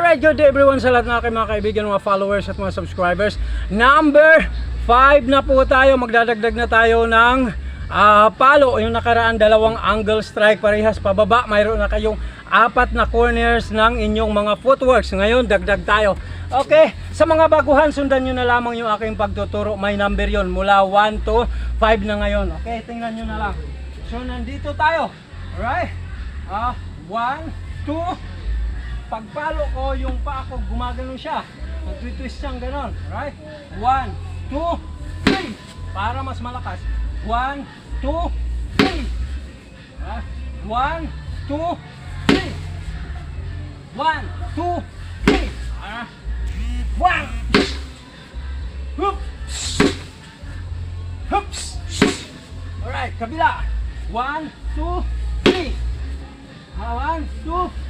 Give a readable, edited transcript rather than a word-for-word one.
Alright, good day everyone sa lahat ng aking mga kaibigan, mga followers at mga subscribers. Number 5 na po tayo. Magdadagdag na tayo ng palo. Yung nakaraan, dalawang angle strike parehas pababa. Mayroon na kayong 4 na corners ng inyong mga footworks. Ngayon, dagdag tayo. Okay, sa mga baguhan, sundan nyo na lamang yung aking pagtuturo. May number yon mula 1 to 5 na ngayon. Okay, tingnan nyo na lang. So, nandito tayo. Alright, 1, 2. Pagpalo ko, yung paa ko, gumagano siya. Nag-twist siyang ganon. Right? 1, 2, 3. Para mas malakas. 1, 2, 3. 1, 2, 3. 1, 2, 3. 1. Hoops. Hoops. Alright, kabila. 1, 2, 3. 1, 2, 3.